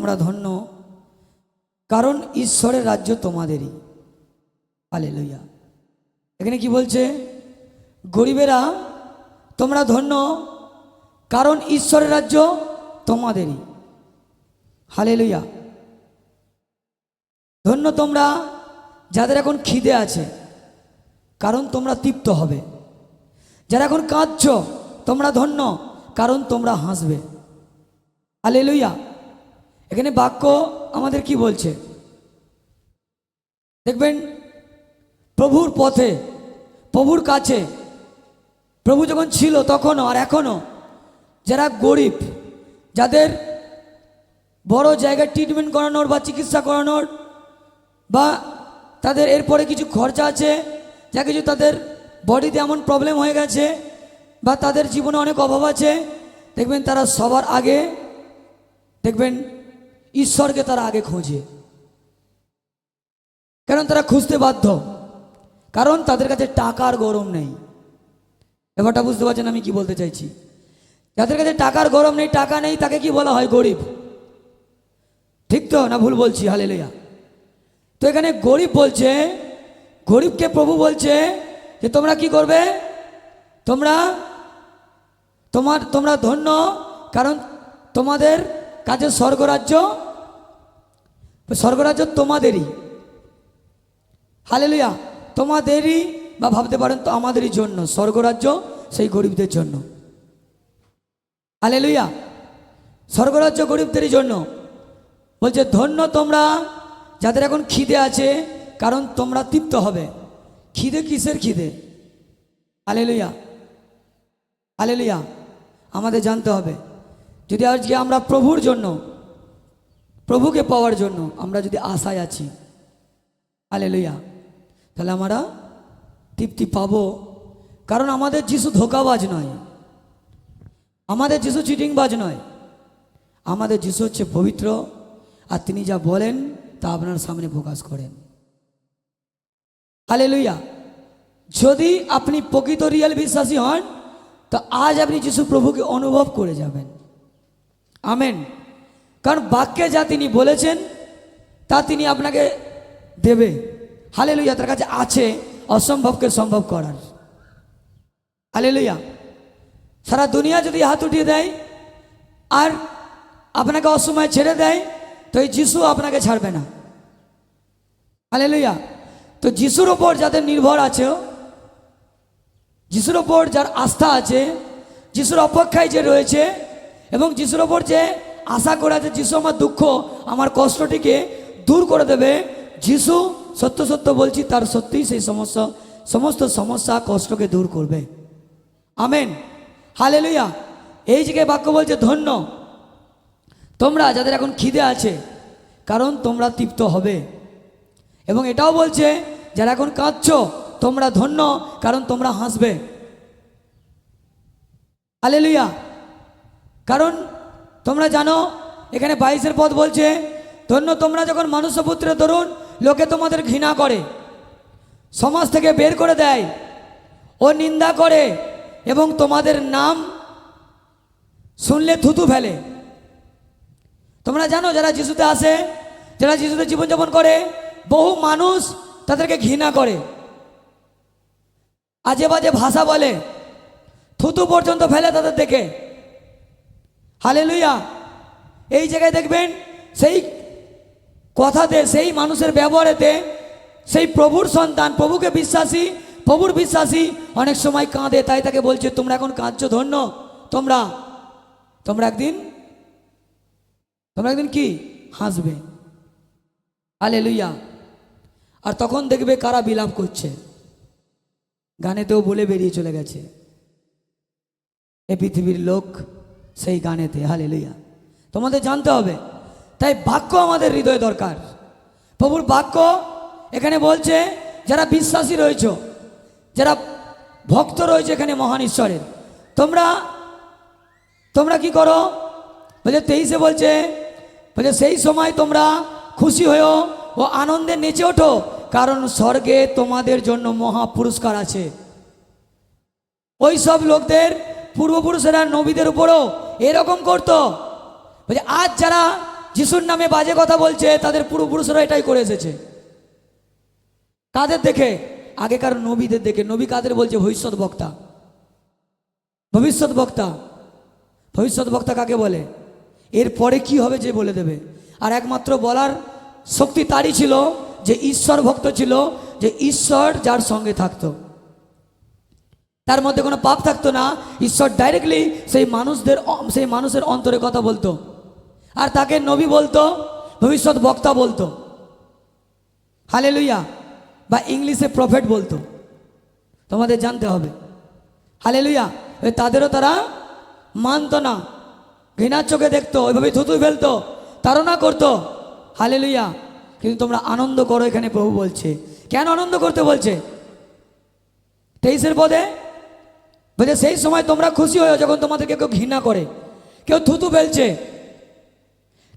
তোমরা ধন্য, কারণ ঈশ্বরের রাজ্য তোমাদেরই। হালেলুয়া। এখানে কি বলছে? গরিবেরা তোমরা ধন্য, কারণ ঈশ্বরের রাজ্য তোমাদেরই। হালেলুয়া। ধন্য তোমরা যাদের এখন খিদে আছে, কারণ তোমরা তৃপ্ত হবে। যারা এখন কাঁদছ তোমরা ধন্য, কারণ তোমরা হাসবে। হালেলুয়া। এখানে বাক্য আমাদের কি বলছে দেখবেন, প্রভুর পথে, প্রভুর কাছে, প্রভু যখন ছিল তখনও আর এখনও যারা গরিব, যাদের বড় জায়গায় ট্রিটমেন্ট করানোর বা চিকিৎসা করানোর বা তাদের এরপরে কিছু খরচা আছে, যা কিছু তাদের বডিতে এমন প্রবলেম হয়ে গেছে বা তাদের জীবনে অনেক অভাব আছে, দেখবেন তারা সবার আগে দেখবেন ঈশ্বরকে তারা আগে খোঁজে। কারণ তারা খুঁজতে বাধ্য, কারণ তাদের কাছে টাকার গরম নেই। ব্যাপারটা বুঝতে পারছেন আমি কি বলতে চাইছি? যাদের কাছে টাকার গরম নেই, টাকা নেই, তাকে কি বলা হয়? গরিব। ঠিক তো না ভুল বলছি? হালেলুয়া। তো এখানে গরিব বলছে, গরিবকে প্রভু বলছে যে তোমরা কি করবে? তোমরা ধন্য, কারণ তোমাদের কাছে স্বর্গরাজ্য তোমাদেরই। হালেলুয়া। তোমাদেরই, বা ভাবতে পারেন তো আমাদেরই জন্য স্বর্গরাজ্য সেই গরিবদের জন্য। হালেলুয়া। স্বর্গরাজ্য গরিবদেরই জন্য। বলছে ধন্য তোমরা যাদের এখন খিদে আছে, কারণ তোমরা তৃপ্ত হবে। খিদে কিসের খিদে? হালেলুয়া। হালেলুয়া। আমাদের জানতে হবে, যদি আজকে আমরা প্রভুর জন্য, প্রভুকে পাওয়ার জন্য আমরা যদি আশায় আছি, হালেলুয়া, তাহলে আমরা তৃপ্তি পাবো। কারণ আমাদের যিশু ধোঁকাবাজ নয়, আমাদের যিশু চিটিংবাজ নয়, আমাদের যিশু হচ্ছে পবিত্র, আর তিনি যা বলেন তা আপনার সামনে প্রকাশ করেন। হালেলুয়া। যদি আপনি প্রকৃত রিয়েল বিশ্বাসী হন, তো আজ আপনি যিশু প্রভুকে অনুভব করে যাবেন। আমেন। কারণ বাক্যে যা তিনি বলেছেন তা তিনি আপনাকে দেবে। হালেলুয়া। তার কাছে আছে অসম্ভবকে সম্ভব করার। হালেলুয়া। সারা দুনিয়া যদি হাত উঠিয়ে দেয় আর আপনাকে অসময়ে ছেড়ে দেয়, তো এই যিশু আপনাকে ছাড়বে না। হালেলুয়া। তো যিশুর ওপর যাদের নির্ভর আছে, যিশুর ওপর যার আস্থা আছে, যিশুর অপেক্ষায় যে রয়েছে, এবং যিশুর ওপর যে আশা করে আছে যিশু আমার দুঃখ, আমার কষ্টটিকে দূর করে দেবে, যিশু সত্য সত্য বলছি তার সত্যিই সেই সমস্ত সমস্যা কষ্টকে দূর করবে। আমেন। হালেলুয়া। এই জায়গায় বাক্য বলছে ধন্য তোমরা যাদের এখন খিদে আছে, কারণ তোমরা তৃপ্ত হবে। এবং এটাও বলছে যারা এখন কাঁদছ তোমরা ধন্য, কারণ তোমরা হাসবে। হালেলুয়া। কারণ তোমরা জানো, এখানে 22 পদ বলছে ধন্য তোমরা যখন মনুষ্যপুত্রের দরুন লোকে তোমাদের ঘৃণা করে, সমাজ থেকে বের করে দেয় ও নিন্দা করে, এবং তোমাদের নাম শুনলে থুতু ফেলে। তোমরা জানো যারা যিশুতে আসে, যারা যিশুতে জীবনযাপন করে, বহু মানুষ তাদেরকে ঘৃণা করে, আজে বাজে ভাষা বলে, থুতু পর্যন্ত ফেলে তাদের দেখে। হালেলুয়া। এই জায়গায় দেখবেন সেই কথাতে, সেই মানুষের ব্যবহারেতে, সেই প্রভুর সন্তান, প্রভুকে বিশ্বাসী, প্রভুর বিশ্বাসী অনেক সময় কাঁদে। তাই তাকে বলছে তোমরা এখন কাঁদছো, ধন্য তোমরা একদিন কি হাসবে। হালেলুয়া। আর তখন দেখবে কারা বিলাপ করছে, গানেতেও বলে বেরিয়ে চলে গেছে এ পৃথিবীর লোক সেই গানেতে। হালেলুয়া। তোমাদের জানতে হবে, তাই বাক্য আমাদের হৃদয়ে দরকার। প্রভুর বাক্য এখানে বলছে যারা বিশ্বাসী রয়েছ, যারা ভক্ত রয়েছে এখানে মহান ঈশ্বরের, তোমরা কি করো? বলছে 23 বলছে সেই সময় তোমরা খুশি হয়েও ও আনন্দে নেচে ওঠো, কারণ স্বর্গে তোমাদের জন্য মহা পুরস্কার আছে। ওই সব লোকদের পূর্বপুরুষেরা নবীদের উপরও এরকম করতো। বলছে আজ যারা যিশুর নামে বাজে কথা বলছে তাদের পূর্বপুরুষরা এটাই করে এসেছে। কাদের দেখে? আগেকার নবীদের দেখে। নবী কাদের বলছে? ভবিষ্যৎ বক্তা। ভবিষ্যৎ বক্তা, ভবিষ্যৎ বক্তা কাকে বলে? এরপরে কি হবে যে বলে দেবে। আর একমাত্র বলার শক্তি তারই ছিল যে ঈশ্বর ভক্ত ছিল, যে ঈশ্বর যার সঙ্গে থাকতো, তার মধ্যে কোনো পাপ থাকতো না। ঈশ্বর ডাইরেক্টলি সেই মানুষের অন্তরে কথা বলতো, আর তাকে নবী বলতো, ভবিষ্যৎ বক্তা বলতো, হালেলুয়া, বা ইংলিশে প্রফেট বলতো। তোমাদের জানতে হবে, হালেলুয়া। তাদেরও তারা মানতো না, ঘৃণার চোখে দেখতো, ওইভাবে থুতু ফেলতো, তাড়না করতো, হালেলুয়া। কিন্তু তোমরা আনন্দ করো, এখানে প্রভু বলছে। কেন আনন্দ করতে বলছে? 23 পদে বলছে, সেই সময় তোমরা খুশি হয়েও যখন তোমাদেরকে কেউ ঘৃণা করে, কেউ থুতু ফেলছে,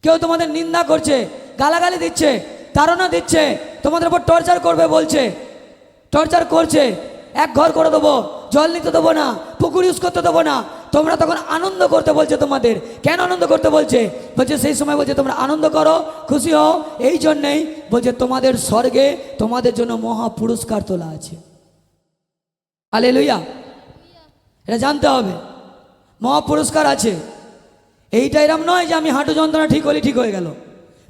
কেউ তোমাদের নিন্দা করছে, গালাগালি দিচ্ছে, তাড়না দিচ্ছে, তোমাদের উপর টর্চার করবে বলছে, টর্চার করছে, এক ঘর করে দেবো, জল নিতে দেবো না, পুকুর ইউজ করতে দেবো না, তোমরা তখন আনন্দ করতে বলছে তোমাদের। কেন আনন্দ করতে বলছে? বলছে সেই সময় বলছে তোমরা আনন্দ করো, খুশি হও, এই জন্যেই বলছে তোমাদের স্বর্গে তোমাদের জন্য মহা পুরস্কার তোলা আছে। হালেলুয়া, এটা জানতে হবে, মহা পুরস্কার আছে। এইটা এরম নয় যে আমি হাঁটু যন্ত্রণা ঠিক হলে ঠিক হয়ে গেল,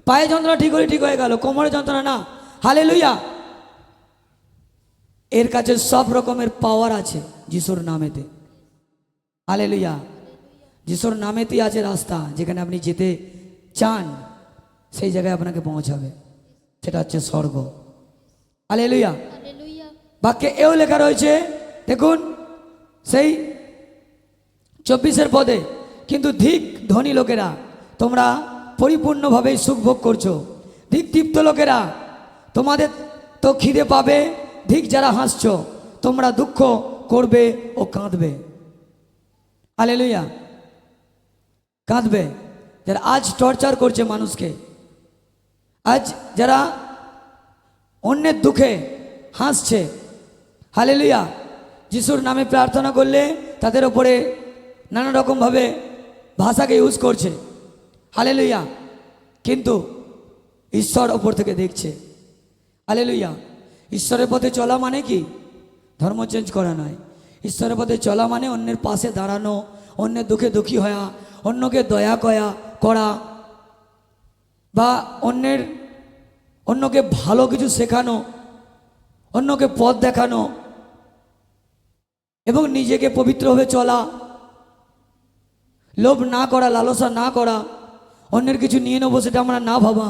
পায়ে যন্ত্রণা ঠিক হলে ঠিক হয়ে গেল, কোমরে যন্ত্রণা না। হালেলুয়া, এর কাছে সব রকমের পাওয়ার আছে যিশুর নামেতে। হালেলুয়া, যিশুর নামেতেই আছে রাস্তা, যেখানে আপনি যেতে চান সেই জায়গায় আপনাকে পৌঁছাবে, সেটা হচ্ছে স্বর্গ। হালেলুয়া। বাক্যে এও লেখা রয়েছে, দেখুন সেই 24 পদে, কিন্তু ধিক ধনী লোকেরা, তোমরা পরিপূর্ণভাবে সুখ ভোগ করছো। ধিক তৃপ্ত লোকেরা, তোমাদের তো খিদে পাবে। ধিক যারা হাসছো, তোমরা দুঃখ করবে ও কাঁদবে। হালেলুয়া, কাঁদবে। যারা আজ টর্চার করছে মানুষকে, আজ যারা অন্যের দুঃখে হাসছে, হালেলুয়া, যিশুর নামে প্রার্থনা করলে তাদের ওপরে নানা রকমভাবে ভাষাকে ইউজ করছে, হালেলুয়া, কিন্তু ঈশ্বর ওপর থেকে দেখছে। হালেলুয়া। ঈশ্বরের পথে চলা মানে কি? ধর্ম চেঞ্জ করা নয়। ঈশ্বরের পথে চলা মানে অন্যের পাশে দাঁড়ানো, অন্যের দুঃখে দুঃখী হওয়া, অন্যকে দয়া করা, বা অন্যকে ভালো কিছু শেখানো, অন্যকে পথ দেখানো, এবং নিজেকে পবিত্রভাবে চলা, লোভ না করা, লালসা না করা, অন্যের কিছু নিয়ে নেবো সেটা আমরা না ভাবা।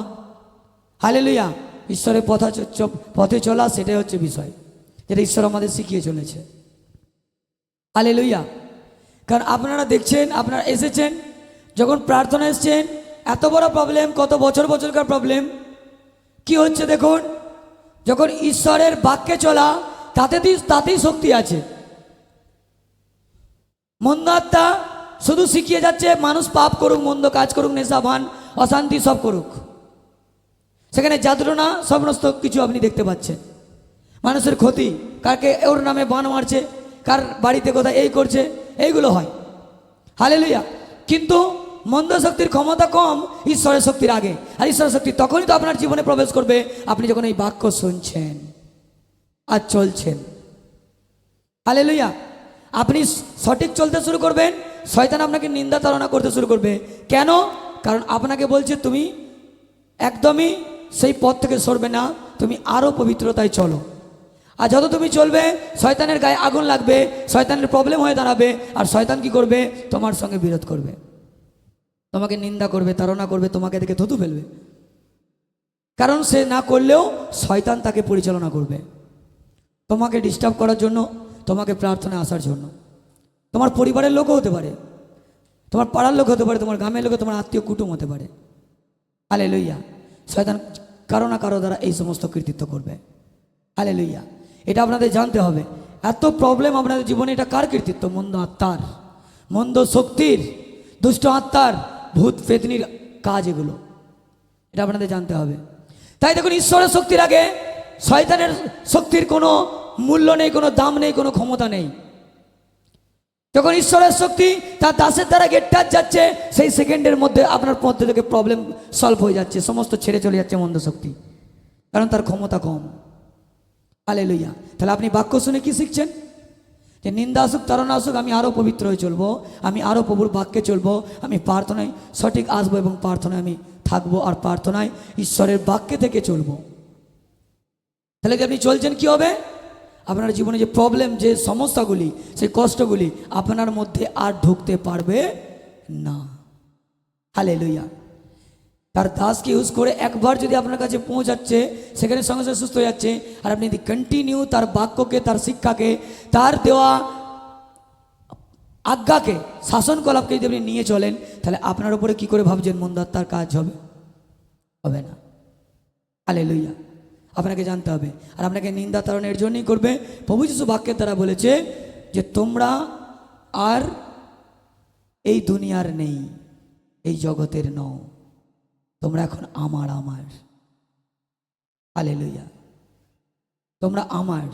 হালেলুয়া। ঈশ্বরের পথে চলা, সেটাই হচ্ছে বিষয়, যেটা ঈশ্বর আমাদের শিখিয়ে চলেছে। হালেলুয়া। কারণ আপনারা দেখছেন, আপনারা এসেছেন, যখন প্রার্থনা এসছেন, এত বড় প্রবলেম, কত বছরকার প্রবলেম কি হচ্ছে দেখুন। যখন ঈশ্বরের বাক্যে চলা, তাতেই শক্তি আছে। মন্দ আত্মা শুধু শিখিয়ে যাচ্ছে মানুষ পাপ করুক, মন্দ কাজ করুক, নেশা ভান অশান্তি সব করুক, সেখানে যাতনা সমস্ত কিছু আপনি দেখতে পাচ্ছেন। মানুষের ক্ষতি, কাকে ওর নামে বান মারছে, কার বাড়িতে কোথায় এই করছে, এইগুলো হয়। হালেলুয়া। কিন্তু মন্দ শক্তির ক্ষমতা কম ঈশ্বরের শক্তির আগে। আর ঈশ্বরের শক্তি তখনই তো আপনার জীবনে প্রবেশ করবে, আপনি যখন এই বাক্য শুনছেন আর চলছেন। হালেলুয়া। আপনি সঠিক চলতে শুরু করবেন, শয়তান আপনাকে নিন্দা তাড়না করতে শুরু করবে। কেন? কারণ আপনাকে বলছে তুমি একদমই সেই পথ থেকে সরবে না, তুমি আরও পবিত্রতায় চলো। আর যত তুমি চলবে, শয়তানের গায়ে আগুন লাগবে, শয়তানের প্রবলেম হয়ে দাঁড়াবে। আর শয়তান কি করবে? তোমার সঙ্গে বিরোধ করবে, তোমাকে নিন্দা করবে, তাড়না করবে, তোমাকে দেখে থুতু ফেলবে। কারণ সে না করলেও শয়তান তাকে পরিচালনা করবে, তোমাকে ডিস্টার্ব করার জন্য, তোমাকে প্রার্থনায় আসার জন্য। তোমার পরিবারের লোকও হতে পারে, তোমার পাড়ার লোক হতে পারে, তোমার গ্রামের লোক, তোমার আত্মীয় কুটুম হতে পারে। হালেলুয়া। শয়তান কারো না কারো দ্বারা এই সমস্ত কৃতিত্ব করবে। হালেলুয়া। এটা আপনাদের জানতে হবে। এত প্রবলেম আপনাদের জীবনে, এটা কার কৃতিত্ব? মন্দ আত্মার, মন্দ শক্তির, দুষ্ট আত্মার, ভূত পেতনির কাজ এগুলো, এটা আপনাদের জানতে হবে। তাই দেখুন, ঈশ্বরের শক্তির আগে শয়তানের শক্তির কোনো মূল্য নেই, কোনো দাম নেই, কোনো ক্ষমতা নেই। যখন ঈশ্বরের শক্তি তার দাসের দ্বারা গেট টাচ যাচ্ছে, সেই সেকেন্ডের মধ্যে আপনার মধ্যে থেকে প্রবলেম সলভ হয়ে যাচ্ছে, সমস্ত ছেড়ে চলে যাচ্ছে মন্দ শক্তি, কারণ তার ক্ষমতা কম। হালেলুয়া। তাহলে আপনি বাক্য শুনে কি শিখছেন? যে নিন্দা আসুক, তাড়না আসুক, আমি আরও পবিত্র হয়ে চলবো, আমি আরও প্রভুর বাক্যে চলবো, আমি প্রার্থনায় সঠিক আসবো এবং প্রার্থনায় আমি থাকবো, আর প্রার্থনায় ঈশ্বরের বাক্যে থেকে চলবো। তাহলে কি আপনি চলছেন, কি হবে? আপনার জীবনে যে প্রবলেম, যে সমস্যাগুলি, সেই কষ্টগুলি আপনার মধ্যে আর ঢুকতে পারবে না। হালেলুয়া। তার দাসকে ইউজ করে একবার যদি আপনার কাছে পৌঁছাচ্ছে, সেখানে সঙ্গে সঙ্গে সুস্থ হয়ে যাচ্ছে, আর আপনি যদি কন্টিনিউ তার বাক্যকে, তার শিক্ষাকে, তার দেওয়া আজ্ঞাকে, শাসন কলাপকে যদি আপনি নিয়ে চলেন, তাহলে আপনার উপরে কি করে ভাবছেন মন্দাত্মার কাজ হবে? হবে না। হালেলুয়া। আপনাকে জানতে হবে, আর আপনাকে নিন্দা তাড়নের জন্যই করবে। প্রভু যিশু বাক্যের দ্বারা বলেছে যে তোমরা আর এই দুনিয়ার নেই, এই জগতের নও, তোমরা এখন আমার। হালেলুয়া। তোমরা আমার।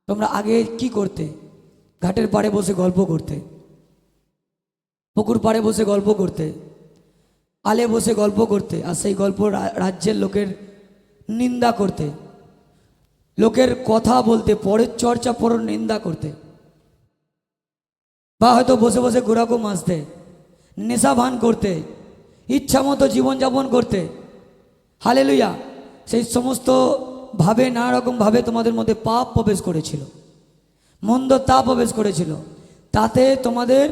তোমরা আগে কি করতে? ঘাটের পাড়ে বসে গল্প করতে, পুকুর পাড়ে বসে গল্প করতে, আলে বসে গল্প করতে, আর সেই গল্প রাজ্যের লোকের নিন্দা করতে, লোকের কথা বলতে, পরের চর্চা, পরের নিন্দা করতে, বা হয়তো বসে বসে ঘোরাকো মাসতে, নেশা ভান করতে, ইচ্ছা মতো জীবনযাপন করতে। হালেলুয়া। সেই সমস্ত ভাবে, নানা রকম ভাবে তোমাদের মধ্যে পাপ প্রবেশ করেছিল, মন্দতা প্রবেশ করেছিল। তাতে তোমাদের,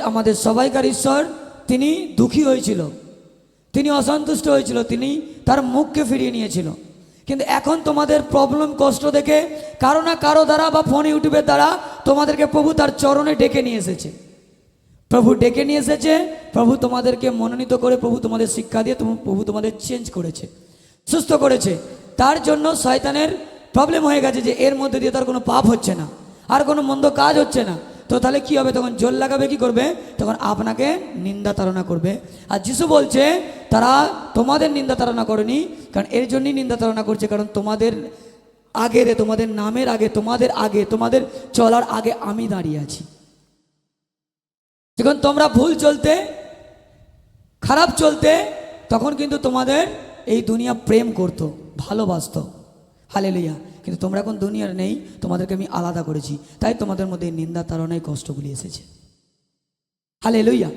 আমাদের সবাইকার ঈশ্বর তিনি দুঃখী হয়েছিল, তিনি অসন্তুষ্ট হয়েছিল, তিনি তার মুখকে ফিরিয়ে নিয়েছিল। কিন্তু এখন তোমাদের প্রবলেম, কষ্ট দেখে কারো না কারো দ্বারা বা ফোন ইউটিউবের দ্বারা তোমাদেরকে প্রভু তার চরণে ডেকে নিয়ে এসেছে। প্রভু ডেকে নিয়ে এসেছে, প্রভু তোমাদেরকে মনোনীত করে, প্রভু তোমাদের শিক্ষা দিয়ে প্রভু তোমাদের চেঞ্জ করেছে, সুস্থ করেছে। তার জন্য শয়তানের প্রবলেম হয়ে গেছে যে এর মধ্যে দিয়ে তার কোনো পাপ হচ্ছে না, আর কোনো মন্দ কাজ হচ্ছে না। তো তাহলে কি হবে? তখন জোর লাগাবে, কি করবে? তখন আপনাকে নিন্দা তাড়না করবে। আর যিশু বলছে তারা তোমাদের নিন্দা তাড়না করেনি, কারণ এর জন্যই নিন্দা তাড়না করছে, কারণ তোমাদের আগে, তোমাদের নামের আগে, তোমাদের আগে, তোমাদের চলার আগে আমি দাঁড়িয়ে আছি। যখন তোমরা ভুল চলতে, খারাপ চলতে, তখন কিন্তু তোমাদের এই দুনিয়া প্রেম করত, ভালোবাসত। হালেলুয়া। কিন্তু তোমরা এখন দুনিয়ার নেই, তোমাদেরকে আমি আলাদা করেছি, তাই তোমাদের মধ্যে নিন্দা তাড়নায় কষ্টগুলি এসেছে। হালেলুয়া।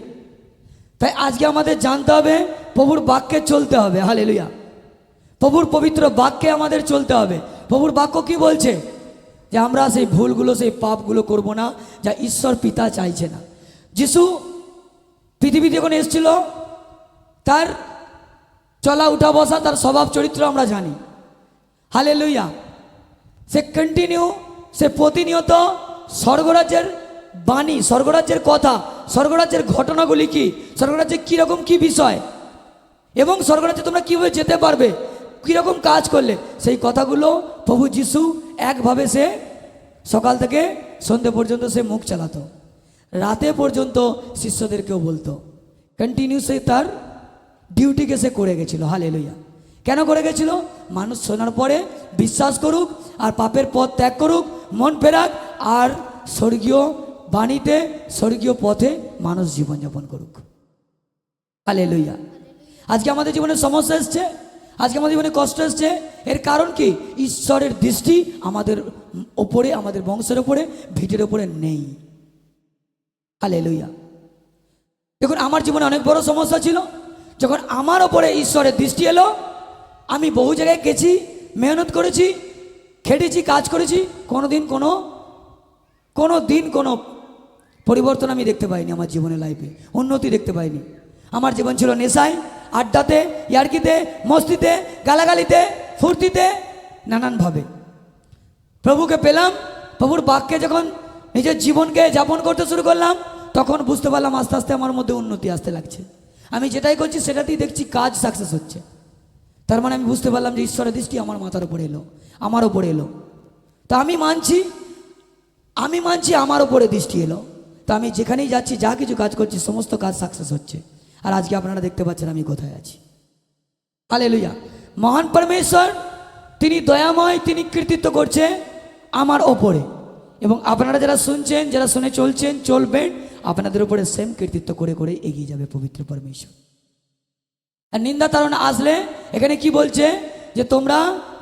তাই আজকে আমাদের জানতে হবে, প্রভুর বাক্যে চলতে হবে। হালেলুয়া। প্রভুর পবিত্র বাক্যে আমাদের চলতে হবে। প্রভুর বাক্য কি বলছে? যে আমরা সেই ভুলগুলো, সেই পাপগুলো করব না, যা ঈশ্বর পিতা চাইছে না। যিশু পৃথিবীতে যখন এসেছিল, তার চলা উঠা বসা, তার স্বভাব চরিত্র আমরা জানি। হালেলুয়া। সে কন্টিনিউ, সে প্রতিনিয়ত স্বর্গরাজ্যের বাণী, স্বর্গরাজ্যের কথা, স্বর্গরাজ্যের ঘটনাগুলি কি, স্বর্গরাজ্যে কীরকম কি বিষয়, এবং স্বর্গরাজ্যে তোমরা কীভাবে যেতে পারবে, কীরকম কাজ করলে, সেই কথাগুলো প্রভু যিশু একভাবে সে সকাল থেকে সন্ধ্যে পর্যন্ত সে মুখ চালাতো, রাতে পর্যন্ত শিষ্যদেরকেও বলতো। কন্টিনিউ সে তার ডিউটিকে সে করে গেছিল। হালেলুয়া। কেন করে গেছিল? মানুষ শোনার পরে বিশ্বাস করুক, আর পাপের পথ ত্যাগ করুক, মন ফেরাক, আর স্বর্গীয় বাণীতে, স্বর্গীয় পথে মানুষ জীবনযাপন করুক। হালেলুয়া। আজকে আমাদের জীবনে সমস্যা এসছে, আজকে আমাদের জীবনে কষ্ট এসছে, এর কারণ কি? ঈশ্বরের দৃষ্টি আমাদের ওপরে, আমাদের বংশের ওপরে, ভিটের ওপরে নেই। হালেলুয়া। দেখুন, আমার জীবনে অনেক বড় সমস্যা ছিল। যখন আমার ওপরে ঈশ্বরের দৃষ্টি এলো, আমি বহু জায়গায় গেছি, মেহনত করেছি, খেটেছি, কাজ করেছি, কোনো দিন কোনো পরিবর্তন আমি দেখতে পাইনি। আমার জীবনের লাইফে উন্নতি দেখতে পাইনি। আমার জীবন ছিল নেশায়, আড্ডাতে, ইয়ার্কিতে, মস্তিতে, গালাগালিতে, ফুর্তিতে, নানানভাবে। প্রভুকে পেলাম, প্রভুর বাক্যে যখন নিজের জীবনকে যাপন করতে শুরু করলাম, তখন বুঝতে পারলাম আস্তে আস্তে আমার মধ্যে উন্নতি আসতে লাগছে। আমি যেটাই করছি সেটাতেই দেখছি কাজ সাকসেস হচ্ছে। তার মানে আমি বুঝতে পারলাম যে ঈশ্বরের দৃষ্টি আমার মাথার উপরে এলো, আমার ওপরে এলো। তা আমি মানছি আমার ওপরে দৃষ্টি এলো। তা আমি যেখানেই যাচ্ছি, যা কিছু কাজ করছি, সমস্ত কাজ সাকসেস হচ্ছে। আর আজকে আপনারা দেখতে পাচ্ছেন আমি কোথায় আছি। হালেলুয়া। মহান পরমেশ্বর তিনি দয়াময়, তিনি কৃতিত্ব করছে আমার ওপরে, এবং আপনারা যারা শুনছেন, যারা শুনে চলছেন, চলবেন, আপনাদের উপরে সেম কৃতিত্ব করে করে এগিয়ে যাবে পবিত্র পরমেশ্বর। আর নিন্দা তাড়না আসলে এখানে কি বলছে যে তোমরা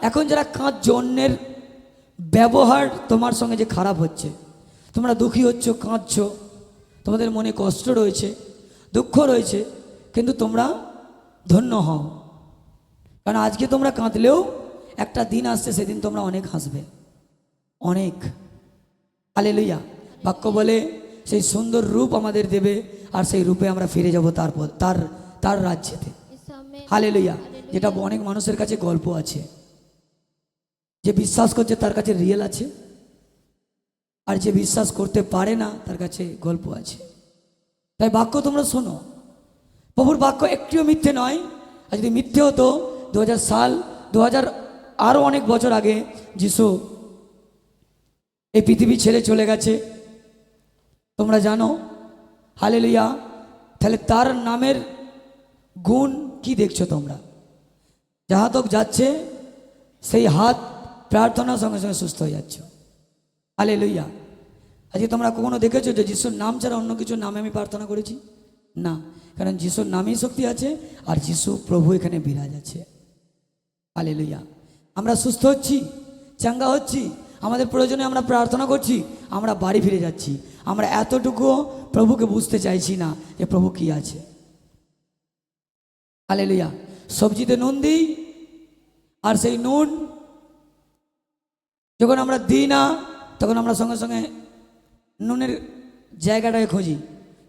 এখন যারা কাঁদছো, অন্যের ব্যবহার তোমার সঙ্গে যে খারাপ হচ্ছে, তোমরা দুঃখী হচ্ছ, কাঁদছো, তোমাদের মনে কষ্ট রয়েছে, দুঃখ রয়েছে, কিন্তু তোমরা ধন্য হও, কারণ আজকে তোমরা কাঁদলেও একটা দিন আসছে, সেদিন তোমরা অনেক হাসবে, অনেক। হালেলুয়া। বাক্য বলে সেই সুন্দর রূপ আমাদের দেবে, আর সেই রূপে আমরা ফিরে যাব তার রাজ্যেতে। হালেলুয়া। যেটা অনেক মানুষের কাছে গল্প আছে, যে বিশ্বাস করছে তার কাছে রিয়েল আছে, আর যে বিশ্বাস করতে পারে না তার কাছে গল্প আছে। তাই বাক্য তোমরা শোনো, প্রভুর বাক্য একটিও মিথ্যে নয়। আর যদি মিথ্যে হতো 2000 আরও অনেক বছর আগে যিশু এই পৃথিবী ছেড়ে চলে গেছে, তোমরা জানো। হালেলুয়া। তাহলে তার নামের গুণ কি দেখছো তোমরা? যাহা তক যাচ্ছে সেই হাত প্রার্থনার সঙ্গে সঙ্গে সুস্থ হয়ে যাচ্ছ। হালেলুয়া। আজকে তোমরা কখনো দেখেছো যে যিশুর নাম ছাড়া অন্য কিছুর নামে আমি প্রার্থনা করেছি? না, কারণ যিশুর নামেই শক্তি আছে, আর যিশু প্রভু এখানে বিরাজ আছে। হালেলুয়া। আমরা সুস্থ হচ্ছি, চাঙ্গা হচ্ছি, আমাদের প্রয়োজনে আমরা প্রার্থনা করছি, আমরা বাড়ি ফিরে যাচ্ছি। আমরা এতটুকু প্রভুকে বুঝতে চাইছি না যে প্রভু কি আছে। হালেলুয়া। সবজিতে নুন দিই, আর সেই নুন যখন আমরা দিই না, তখন আমরা সঙ্গে সঙ্গে নুনের জায়গাটাকে খুঁজি,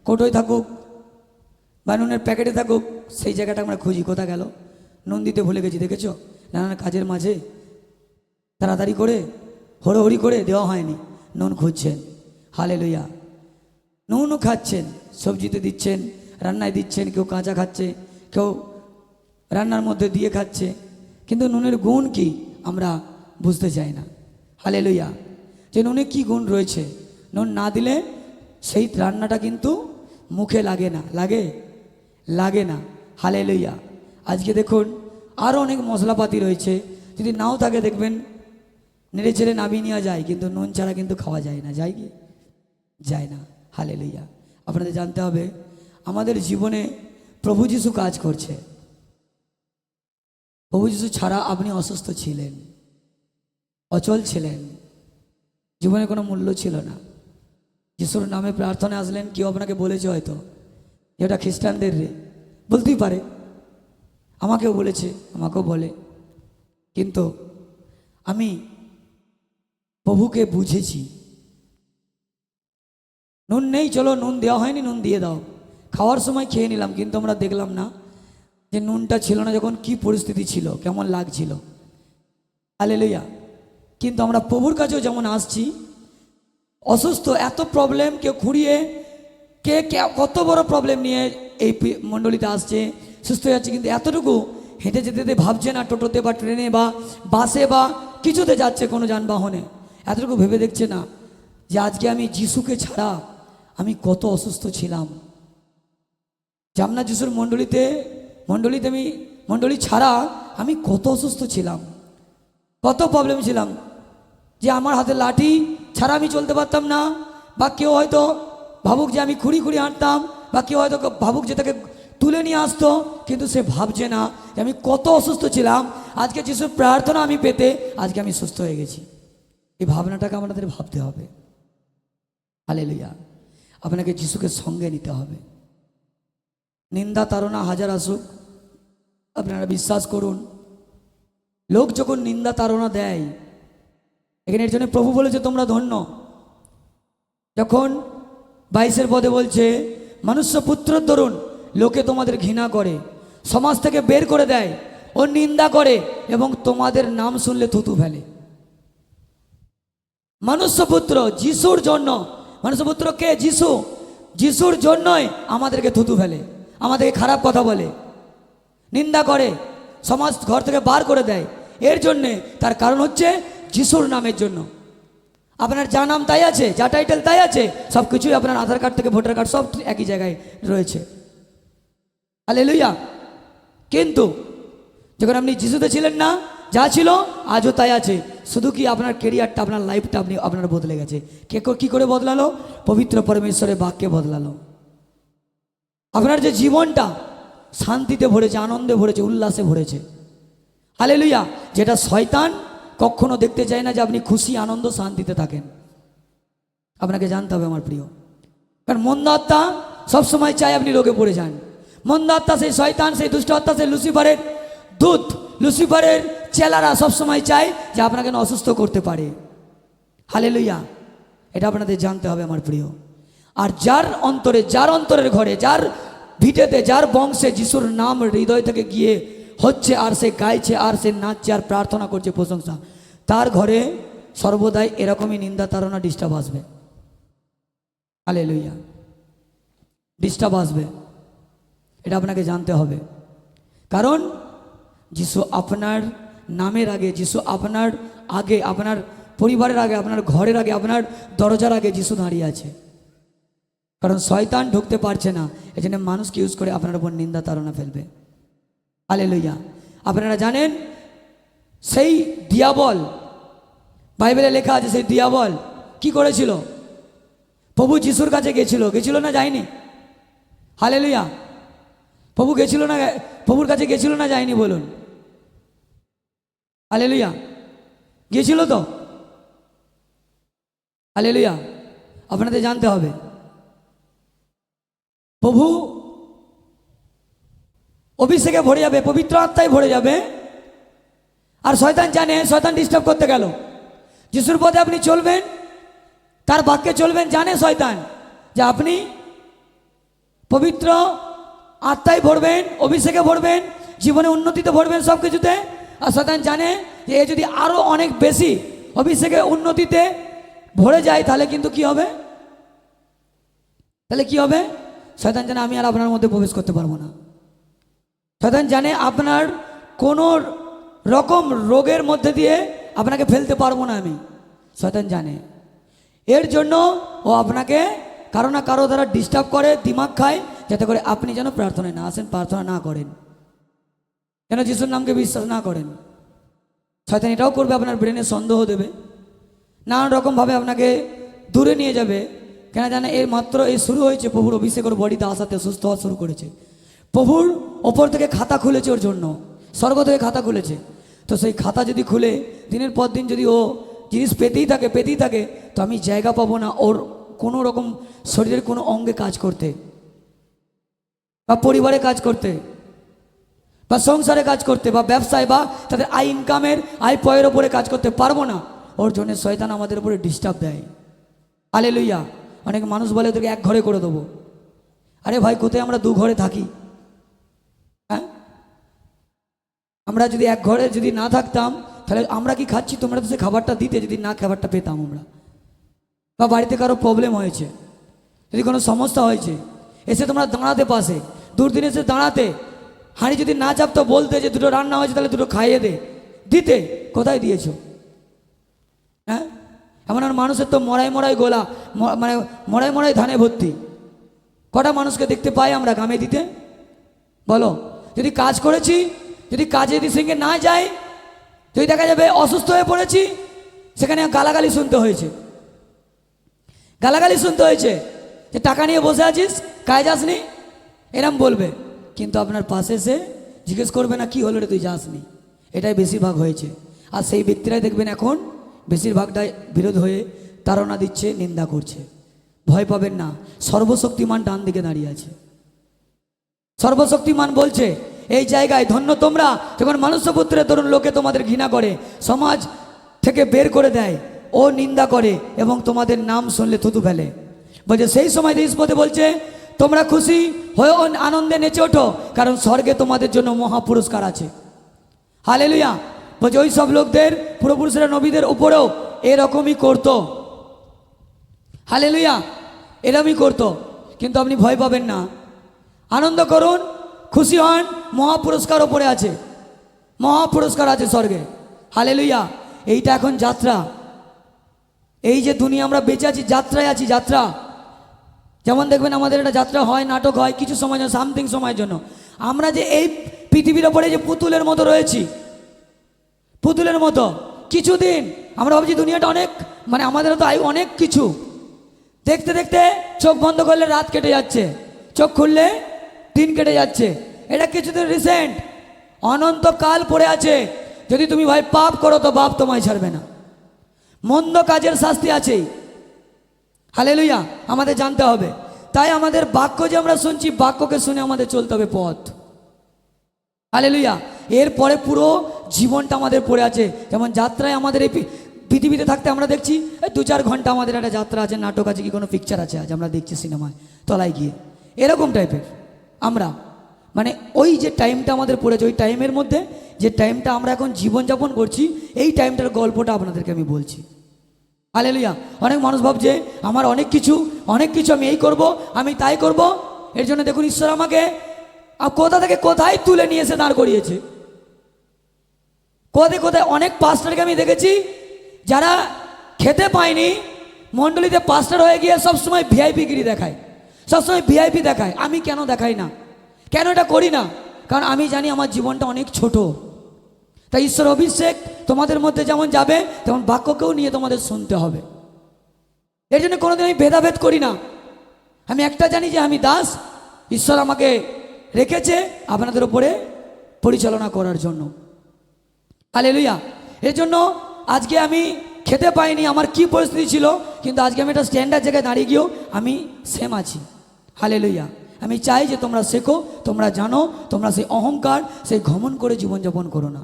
কৌটোয় থাকুক বা নুনের প্যাকেটে থাকুক, সেই জায়গাটা আমরা খুঁজি, কোথা গেল, নুন দিতে ভুলে গেছি। দেখেছো, নানান কাজের মাঝে তাড়াতাড়ি করে হড়োহড়ি করে দেওয়া হয়নি, নুন খুঁজছেন। হালেলুয়া। নুনও খাচ্ছেন, সবজিতে দিচ্ছেন, রান্নায় দিচ্ছেন, কেউ কাঁচা খাচ্ছে, কেউ রান্নার মধ্যে দিয়ে খাচ্ছে, কিন্তু নুনের গুণ কি আমরা বুঝতে চাই না। হালেলুয়া। যে নুনে কি গুণ রয়েছে, নুন না দিলে সেই রান্নাটা কিন্তু মুখে লাগে না, লাগে না। হালেলুয়া। আজকে দেখুন আরও অনেক মশলাপাতি রয়েছে, যদি নাও থাকে দেখবেন নেড়ে চেড়ে নামিয়ে নেওয়া যায়, কিন্তু নুন ছাড়া কিন্তু খাওয়া যায় না। যায় কি? যায় না। হালেলুয়া। আপনাদের জানতে হবে আমাদের জীবনে প্রভু যিশু কাজ করছে। প্রভু যিশু ছাড়া আপনি অসুস্থ ছিলেন, অচল ছিলেন, জীবনে কোনো মূল্য ছিল না। যিশুর নামে প্রার্থনা আসলেন, কেউ আপনাকে বলেছে হয়তো এটা খ্রিস্টানদের রে, বলতেই পারে, আমাকেও বলেছে, আমাকেও বলে, কিন্তু আমি প্রভুকে বুঝেছি। নুন নেই, চলো নুন দেওয়া হয়নি, নুন দিয়ে দাও। খাওয়ার সময় খেয়ে নিলাম, কিন্তু আমরা দেখলাম না যে নুনটা ছিল না, যখন কি পরিস্থিতি ছিল, কেমন লাগছিল। হালেলুয়া। কিন্তু আমরা প্রভুর কাছেও যেমন আসছি, অসুস্থ, এত প্রবলেম, কেউ খুঁড়িয়ে কে কত বড় প্রবলেম নিয়ে এই মণ্ডলীতে আসছে, সুস্থ হয়ে যাচ্ছে, কিন্তু এতটুকু হেঁটে যেতে যেতে ভাবছে না টোটোতে বা ট্রেনে বা বাসে বা কিছুতে যাচ্ছে, কোনো যানবাহনে, এতটুকু ভেবে দেখছে না যে আজকে আমি যিশুকে ছাড়া আমি কত অসুস্থ ছিলাম। জামনা যিশুর মণ্ডলীতে আমি মণ্ডলী ছাড়া আমি কত অসুস্থ ছিলাম, কত প্রবলেম ছিলাম, যে আমার হাতে লাঠি ছাড়া আমি চলতে পারতাম না, বা কেউ হয়তো ভাবুক যে আমি খুঁড়ি হাঁটতাম, বা কেউ হয়তো ভাবুক যে তাকে তুলে নিয়ে আসতো, কিন্তু সে ভাবছে না যে আমি কত অসুস্থ ছিলাম, আজকে যিশুর প্রার্থনা আমি পেতে আজকে আমি সুস্থ হয়ে গেছি। এই ভাবনাটাকে আমাদের ভাবতে হবে। হালেলুয়া। আপনাকে যিশুকে সঙ্গে নিতে হবে। নিন্দা তাড়না হাজার আসুক, আপনারা বিশ্বাস করুন, লোক যখন নিন্দা তাড়না দেয়, এখানে এর জন্য প্রভু বলেছে তোমরা ধন্য। যখন 22 পদে বলছে, মনুষ্য পুত্রের দরুন লোকে তোমাদের ঘৃণা করে, সমাজ থেকে বের করে দেয়, ও নিন্দা করে, এবং তোমাদের নাম শুনলে থুতু ফেলে। মনুষ্যপুত্র যিশুর জন্য, মনুষ্যপুত্র কে? যিশু। যিশুর জন্যই আমাদেরকে থুতু ফেলে, আমাদেরকে খারাপ কথা বলে, নিন্দা করে, সমাজ ঘর থেকে বার করে দেয়। এর জন্যে, তার কারণ হচ্ছে যিশুর নামের জন্য। আপনার যা নাম তাই আছে, যা টাইটেল তাই আছে, সব কিছুই আপনার আধার কার্ড থেকে ভোটার কার্ড সব একই জায়গায় রয়েছে। হালেলুয়া। কিন্তু যখন আপনি যিশুতে ছিলেন না, যা ছিল আজও তাই আছে, শুধু কি আপনার কেরিয়ারটা, আপনার লাইফটা আপনার বদলে গেছে। কি করে বদলালো? পবিত্র পরমেশ্বরের বাক্যে বদলালো। আপনার যে জীবনটা শান্তিতে ভরেছে, আনন্দে ভরেছে, উল্লাসে ভরেছে। হালেলুয়া। যেটা শয়তান কখনো দেখতে চায় না যে আপনি খুশি, আনন্দ, শান্তিতে থাকেন। আপনাকে জানতে হবে আমার প্রিয়, কারণ মন্দ আত্মা সবসময় চায় আপনি রোগে পড়ে যান। মন্দ আত্মা, সেই শয়তান, সেই দুষ্ট আত্মা, সেই লুসিফারের দূত, লুসিফারের চেলারা সবসময় চায় যে আপনাকে অসুস্থ করতে পারে। হালেলুয়া। এটা আপনাদের জানতে হবে আমার প্রিয়। আর যার অন্তরের ঘরে, যার ভিটেতে, যার বংশে যিশুর নাম হৃদয় থেকে গিয়ে হচ্ছে, আর সে গাইছে, আর সে নাচছে, আর প্রার্থনা করছে, প্রশংসা, তার ঘরে সর্বদাই এরকমই নিন্দা, তাড়না, ডিস্টার্ব আসবে। হালেলুয়া। ডিস্টার্ব আসবে, এটা আপনাকে জানতে হবে। কারণ যিশু আপনার নামের আগে, যিশু আপনার আগে, আপনার পরিবারের আগে, আপনার ঘরের আগে, আপনার দরজার আগে যিশু দাঁড়িয়ে আছে। কারণ শয়তান ঢুকতে পারছে না, এই জন্য মানুষকে ইউজ করে আপনার উপর নিন্দা তাড়না ফেলবে। হালেলুয়া। আপনারা জানেন সেই দিয়াবল, বাইবেলে লেখা আছে, সেই দিয়াবল কি করেছিল? প্রভু যিশুর কাছে গেছিল না যায়নি? হালেলুয়া। প্রভুর কাছে গেছিল না যায়নি বলুন? হালেলুয়া। গিয়েছিল তো? হালেলুয়া। আপনাদের জানতে হবে, প্রভু অভিষেকে ভরে যাবে, পবিত্র আত্মায় ভরে যাবে। আর শয়তান জানে, শয়তান ডিস্টার্ব করতে গেল। যিশুর পথে আপনি চলবেন, তার বাক্যে চলবেন, জানে শয়তান যে আপনি পবিত্র আত্মায় ভরবেন, অভিষেকে ভরবেন, জীবনে উন্নতিতে ভরবেন, সব কিছুতে। আর শয়তান জানে যে এ যদি আরো অনেক বেশি অভিষেকে, উন্নতিতে ভরে যায়, তাহলে কিন্তু কি হবে? শয়তান জানে আমি আর আপনার মধ্যে প্রবেশ করতে পারবো না। শয়তান জানে আপনার কোনো রকম রোগের মধ্যে দিয়ে আপনাকে ফেলতে পারবো না আমি। শয়তান জানে, এর জন্য ও আপনাকে কারো না কারো দ্বারা ডিস্টার্ব করে, দিমাগ খায়, যাতে করে আপনি যেন প্রার্থনায় না আসেন, প্রার্থনা না করেন, যেন যিশুর নামকে বিশ্বাস না করেন। শয়তান এটাও করবে, আপনার ব্রেনে সন্দেহ দেবে, নানান রকমভাবে আপনাকে দূরে নিয়ে যাবে। কেন জানে, এর মাত্র এই শুরু হয়েছে, প্রভুর অভিষেক ওর বডিতে আসাতে সুস্থ হওয়া শুরু করেছে। প্রভুর ওপর থেকে খাতা খুলেছে ওর জন্য, স্বর্গ থেকে খাতা খুলেছে। তো সেই খাতা যদি খুলে দিনের পর দিন যদি ও জিনিস পেতেই থাকে, তো আমি জায়গা পাবো না ওর কোনো রকম শরীরের কোনো অঙ্গে কাজ করতে, বা পরিবারে কাজ করতে, বা সংসারে কাজ করতে, বা ব্যবসায়, বা তাদের আয় পয়ের ওপরে কাজ করতে পারবো না। ওর জন্য শয়তান আমাদের উপরে ডিস্টার্ব দেয়। হালেলুয়া। অনেক মানুষ বলে ওদেরকে এক ঘরে করে দেবো। আরে ভাই, কোথায় আমরা দু ঘরে থাকি? হ্যাঁ, আমরা যদি এক ঘরে যদি না থাকতাম, তাহলে আমরা কি খাচ্ছি? তোমরা তো সে খাবারটা দিতে, যদি না খাবারটা পেতাম আমরা। বা বাড়িতে কারো প্রবলেম হয়েছে, যদি কোনো সমস্যা হয়েছে, এসে তোমরা দাঁড়াতে পাশে, দুদিন এসে দাঁড়াতে, হাঁড়ি যদি না চাপতো বলতে যে দুটো রান্না হয়েছে তাহলে দুটো খাইয়ে দিতে। কোথায় দিয়েছো? হ্যাঁ, এমন আর মানুষের তো মরাই গোলা, মানে মরাই ধানে ভর্তি। কটা মানুষকে দেখতে পাই আমরা গ্রামে দিতে? বলো। যদি কাজ করেছি, যদি কাজে যদি সঙ্গে না যাই, যদি দেখা যাবে অসুস্থ হয়ে পড়েছি, সেখানে গালাগালি শুনতে হয়েছে যে টাকা নিয়ে বসে আছিস, কাজ যাসনি, এরম বলবে। কিন্তু আপনার পাশে সে জিজ্ঞেস করবে না কি হলো রে, তুই যাসনি। এটাই বেশিরভাগ হয়েছে। আর সেই ব্যক্তিরাই দেখবেন এখন বেশিরভাগটাই বিরোধ হয়ে তাড়না দিচ্ছে, নিন্দা করছে। ভয় পাবেন না, সর্বশক্তিমান ডান দিকে দাঁড়িয়ে আছে। সর্বশক্তিমান বলছে এই জায়গায়, ধন্য তোমরা যখন মনুষ্যপুত্রের তরুণ লোকে তোমাদের ঘৃণা করে, সমাজ থেকে বের করে দেয়, ও নিন্দা করে এবং তোমাদের নাম শুনলে থুতু ফেলে। বলছে সেই সময় দেশপথে বলছে তোমরা খুশি হয়ে আনন্দে নেচে ওঠো, কারণ স্বর্গে তোমাদের জন্য মহা পুরস্কার আছে। হালেলুয়া। বলছে ওই সব লোকদের, পূর্বপুরুষেরা নবীদের উপরেও এরকমই করতো। হালেলুয়া, এরকমই করতো। কিন্তু আপনি ভয় পাবেন না, আনন্দ করুন, খুশি হন, মহাপুরস্কার ওপরে আছে, মহাপুরস্কার আছে স্বর্গে। হালেলুয়া। এইটা এখন যাত্রা। এই যে দুনিয়া আমরা বেঁচে আছি, যাত্রায় আছি, যাত্রা। যেমন দেখবেন আমাদের একটা যাত্রা হয়, নাটক হয় কিছু সময় জন্য, সামথিং সময়ের জন্য। আমরা যে এই পৃথিবীর ওপরে যে পুতুলের মতো রয়েছি, পুতুলের মতো। কিছুদিন আমরা ভাবছি দুনিয়াটা অনেক, মানে আমাদের তো আয়ু অনেক কিছু, দেখতে দেখতে চোখ বন্ধ করলে রাত কেটে যাচ্ছে, চোখ খুললে দিন কেটে যাচ্ছে। এটা কিছুদিন রিসেন্ট, অনন্তকাল পড়ে আছে। যদি তুমি ভাই পাপ করো তো বাপ তোমায় ছাড়বে না, মন্দ কাজের শাস্তি আছেই। হালেলুয়া, আমাদের জানতে হবে। তাই আমাদের বাক্য যে আমরা শুনছি, বাক্যকে শুনে আমাদের চলতে হবে পথ। হালেলুয়া, এরপরে পুরো জীবনটা আমাদের পড়ে আছে। যেমন যাত্রায় আমাদের এই পৃথিবীতে থাকতে আমরা দেখছি 2-4 ঘন্টা আমাদের একটা যাত্রা আছে, নাটক আছে, কি কোনো পিকচার আছে আজ আমরা দেখছি সিনেমায় তলায় গিয়ে, এরকম টাইপের আমরা, মানে ওই যে টাইমটা আমাদের পড়েছে, ওই টাইমের মধ্যে যে টাইমটা আমরা এখন জীবনযাপন করছি, এই টাইমটার গল্পটা আপনাদেরকে আমি বলছি। হালেলুয়া। অনেক মানুষ ভাবছে আমার অনেক কিছু আমি এই করব, আমি তাই করব। এর জন্য দেখুন ঈশ্বর আমাকে কোথা থেকে কোথায় তুলে নিয়ে এসে দাঁড় করিয়েছে। কোথায় কোথায় অনেক পাস্টারকে আমি দেখেছি যারা খেতে পায়নি, মণ্ডলীতে পাস্টার হয়ে গিয়ে সবসময় ভিআইপি গিরি দেখায়, সবসময় ভিআইপি দেখায়। আমি কেন দেখাই না, কেন এটা করি না? কারণ আমি জানি আমার জীবনটা অনেক ছোট। তাই ঈশ্বর অভিষেক তোমাদের মধ্যে যেমন যাবে, তেমন বাক্যকেও নিয়ে তোমাদের শুনতে হবে। এর জন্য কোনোদিন আমি ভেদাভেদ করি না। আমি একটা জানি যে আমি দাস, ঈশ্বর আমাকে রেখেছে আপনাদের উপরে পরিচালনা করার জন্য। হালেলুয়া। এর জন্য আজকে আমি খেতে পাইনি, আমার কি পরিস্থিতি ছিল, কিন্তু আজকে আমি একটা স্ট্যান্ডার্ড জায়গায় দাঁড়িয়ে গিয়েও আমি সেম আছি। হালেলুয়া। আমি চাই যে তোমরা শেখো, তোমরা জানো, তোমরা সেই অহংকার, সেই ঘমন করে জীবনযাপন করো না।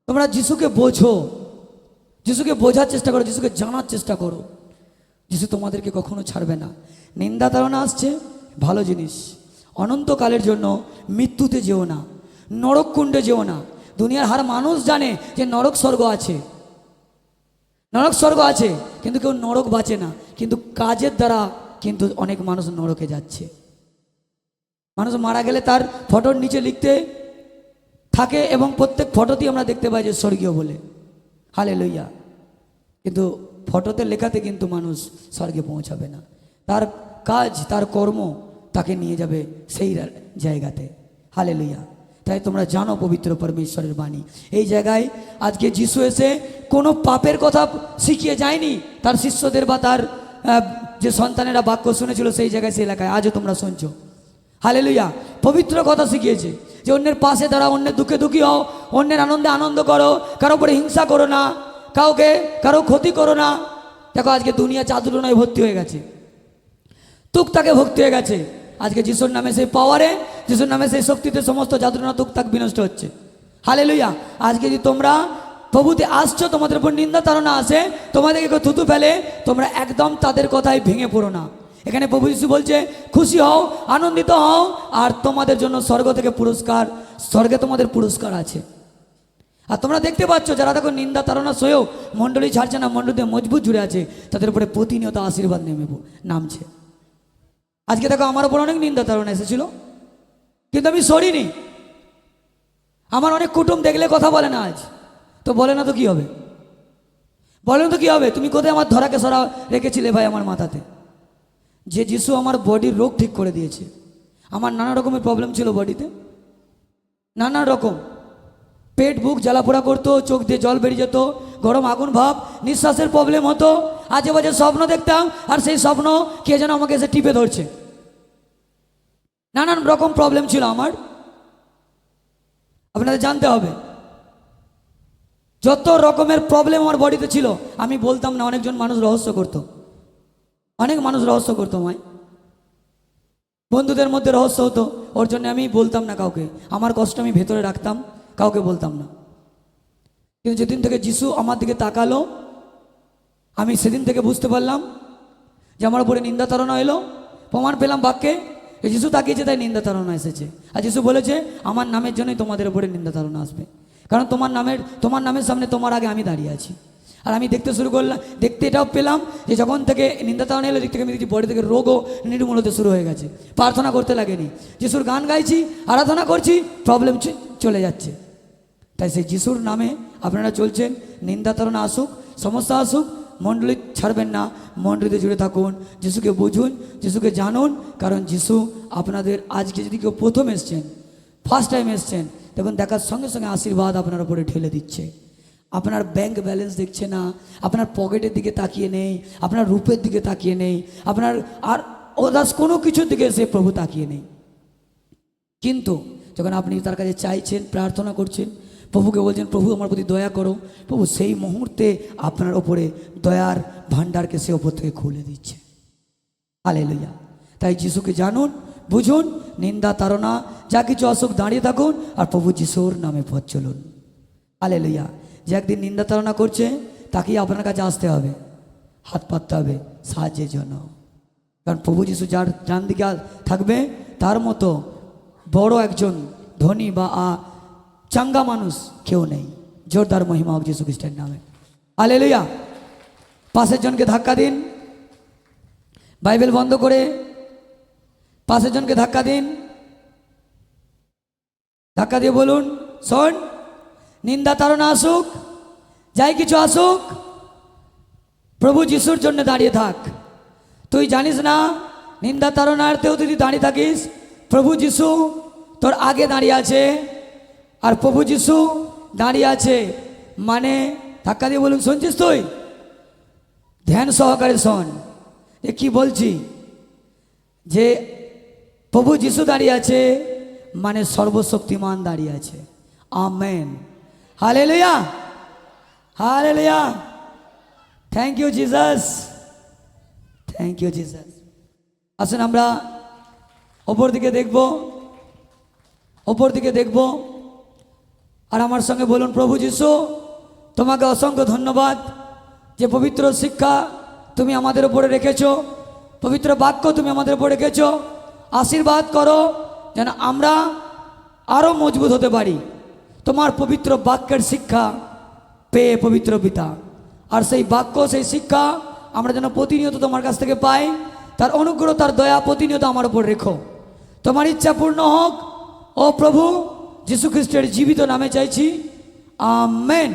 তোমরা যিশুকে বোঝো, যিশুকে বোঝার চেষ্টা করো, যিশুকে জানার চেষ্টা করো। যিশু তোমাদেরকে কখনো ছাড়বে না। নিন্দা তাড়না আসছে, ভালো জিনিস। অনন্তকালের জন্য মৃত্যুতে যেও না, নরক কুণ্ডে যেও না। দুনিয়ার হার মানুষ জানে যে নরক স্বর্গ আছে, নরক স্বর্গ আছে, কিন্তু কেউ নরক বাঁচে না। কিন্তু কাজের দ্বারা কিন্তু অনেক মানুষ নরকে যাচ্ছে। মানুষ মারা গেলে তার ফটোর নিচে লিখতে থাকে এবং প্রত্যেক ফটোতেই আমরা দেখতে পাই যে স্বর্গীয় বলে। হালেলুয়া। কিন্তু ফটোতে লেখাতে কিন্তু মানুষ স্বর্গে পৌঁছাবে না। তার কাজ, তার কর্ম তাকে নিয়ে যাবে সেই জায়গাতে। হালেলুয়া। তাই তোমরা জানো পবিত্র পরমেশ্বরের বাণী। এই জায়গায় আজকে যিশু এসে কোনো পাপের কথা শিখিয়ে যায়নি তার শিষ্যদের বা তার যে সন্তানেরা বাক্য শুনেছিল সেই জায়গায়, সেই এলাকায় আজও তোমরা শুনছো। হালেলুয়া। পবিত্র কথা শিখিয়েছে যে অন্যের পাশে দাঁড়াও, অন্যের দুঃখে দুঃখী হও, অন্যের আনন্দে আনন্দ করো, কারো উপরে হিংসা করো না, কারো ক্ষতি করো না। দেখো আজকে দুনিয়া চাতুর্যনায় ভর্তি হয়ে গেছে, তুকতাকে ভর্তি হয়ে গেছে। আজকে যিশুর নামে সেই পাওয়ারে, যিশুর নামে সেই শক্তিতে সমস্ত যাতুর্যনা তুকতাক বিনষ্ট হচ্ছে। হালেলুয়া। আজকে যদি তোমরা প্রভুতে আসছো, তোমাদের উপর নিন্দা তাড়না আসে, তোমাদেরকে কেউ থুতু ফেলে, তোমরা একদম তাদের কথায় ভেঙে পড়ো না। এখানে প্রভু যিশু বলছে খুশি হও, আনন্দিত হও, আর তোমাদের জন্য স্বর্গ থেকে পুরস্কার, স্বর্গে তোমাদের পুরস্কার আছে। আর তোমরা দেখতে পাচ্ছ যারা দেখো নিন্দা তাড়না সয়েও মণ্ডলী ছাড়ছে না, মণ্ডলীতে মজবুত জুড়ে আছে, তাদের উপরে প্রতিনিয়ত আশীর্বাদ নামছে। আজকে দেখো আমার উপর অনেক নিন্দা তাড়না এসেছিল, কিন্তু আমি সরিনি। আমার অনেক কুটুম দেখলে কথা বলে না আজ, তো বলে না তো কি হবে, বলে না তো কি হবে? তুমি কোথায় আমার ধরাকে সরা রেখেছিলে ভাই আমার মাথাতে? যে যিশু আমার বডির রোগ ঠিক করে দিয়েছে। আমার নানা রকমের প্রবলেম ছিল বডিতে, নানা রকম, পেট বুক জ্বালাপোড়া করতো, চোখ দিয়ে জল বেরিয়ে যেত, গরম আগুন ভাব, নিঃশ্বাসের প্রবলেম হতো, আজে বাজে স্বপ্ন দেখতাম, আর সেই স্বপ্ন কে যেন আমাকে এসে টিপে ধরছে। নানান রকম প্রবলেম ছিল আমার। আপনাদের জানতে হবে যত রকমের প্রবলেম আমার বডিতে ছিল আমি বলতাম না। অনেকজন মানুষ রহস্য করতো, অনেক মানুষ রহস্য করতো আমায়, বন্ধুদের মধ্যে রহস্য হতো, ওর জন্য আমি বলতাম না কাউকে। আমার কষ্ট আমি ভেতরে রাখতাম, কাউকে বলতাম না। কিন্তু যেদিন থেকে যিশু আমার দিকে তাকালো, আমি সেদিন থেকে বুঝতে পারলাম যে আমার উপরে নিন্দা তাড়না এলো। প্রমাণ পেলাম বাক্যে, যিশু তাকিয়েছে তাই নিন্দা তাড়না এসেছে। আর যিশু বলেছে আমার নামের জন্যই তোমাদের উপরে নিন্দা তাড়না আসবে, কারণ তোমার নামের সামনে তোমার আগে আমি দাঁড়িয়ে আছি। আর আমি দেখতে শুরু করলাম, দেখতে এটাও পেলাম যে যখন থেকে নিন্দা তাড়না এলো, দিক থেকে আমি দেখছি বডি থেকে রোগও নির্মূল হতে শুরু হয়ে গেছে। প্রার্থনা করতে লাগেনি, যিশুর গান গাইছি, আরাধনা করছি, প্রবলেম চলে যাচ্ছে। তাই সেই যিশুর নামে আপনারা চলছেন, নিন্দা তাড়না আসুক, সমস্যা আসুক, মণ্ডলী ছাড়বেন না, মণ্ডলীতে জুড়ে থাকুন, যিশুকে বুঝুন, যিশুকে জানুন। কারণ যিশু আপনাদের আজকে যদি কেউ প্রথম এসছেন, ফার্স্ট টাইম এসছেন, দেখুন দেখার সঙ্গে সঙ্গে আশীর্বাদ আপনার উপরে ঢেলে দিচ্ছে। আপনার ব্যাংক ব্যালেন্স দেখছে না, আপনার পকেটের দিকে তাকিয়ে নেই, আপনার রূপের দিকে তাকিয়ে নেই, আপনার আর ওদার্স কোনো কিছুর দিকে সে প্রভু তাকিয়ে নেই। কিন্তু যখন আপনি তার কাছে চাইছেন, প্রার্থনা করছেন, প্রভুকে বলছেন প্রভু আমার প্রতি দয়া করো, প্রভু সেই মুহূর্তে আপনার ওপরে দয়ার ভাণ্ডারকে সে ওপর থেকে খুলে দিচ্ছে। হালেলুয়া। তাই যিশুকে জানুন, বুঝুন, নিন্দা তাড়না যা কিছু অসুখ দাঁড়িয়ে থাকুন আর প্রভু যিশুর নামে পথ চলুন। হালেলুয়া। যে একদিন নিন্দা তাড়না করছে তাকেই আপনার কাছে আসতে হবে, হাত পাততে হবে সাহায্যের জন্য। কারণ প্রভু যিশু যার ডান দিকে থাকবে তার মতো বড় একজন ধনী বা চাঙ্গা মানুষ কেউ নেই। জোরদার মহিমা হোক যিশু খ্রিস্টের নামে। হালেলুয়া। পাশের জনকে ধাক্কা দিন, বাইবেল বন্ধ করে পাশের জনকে ধাক্কা দিন, ধাক্কা দিয়ে বলুন শোন, নিন্দা তাড়না আসুক, যাই কিছু আসুক, প্রভু যিশুর জন্য দাঁড়িয়ে থাক। তুই জানিস না নিন্দা তাড়নাতেও তুই দাঁড়িয়ে থাকিস, প্রভু যিশু তোর আগে দাঁড়িয়ে আছে আর প্রভু যিশু দাঁড়িয়ে আছে। মানে ধাক্কা দিয়ে বলুন শুনছিস তুই, ধ্যান সহকারে শোন যে কি বলছি, যে প্রভু যিশু দাঁড়িয়ে আছে মানে সর্বশক্তিমান দাঁড়িয়ে আছে। Amen. Hallelujah, hallelujah. Thank you Jesus, thank you Jesus. আসুন আমরা ওপর দিকে দেখব, ওপর দিকে দেখব আর আমার সঙ্গে বলুন প্রভু যিশু তোমাকে অসংখ্য ধন্যবাদ যে পবিত্র শিক্ষা তুমি আমাদের উপরে রেখেছো, পবিত্র বাক্য তুমি আমাদের উপরে রেখেছো। আশীর্বাদ করো যেন আমরা আরও মজবুত হতে পারি তোমার পবিত্র বাক্যের শিক্ষা পেয়ে পবিত্র পিতা। আর সেই বাক্য, সেই শিক্ষা আমরা যেন প্রতিনিয়ত তোমার কাছ থেকে পাই। তার অনুগ্রহ, তার দয়া প্রতিনিয়ত আমার উপর রেখো। তোমার ইচ্ছা পূর্ণ হোক ও প্রভু যিশু খ্রিস্টের জীবিত নামে চাইছি, আমেন।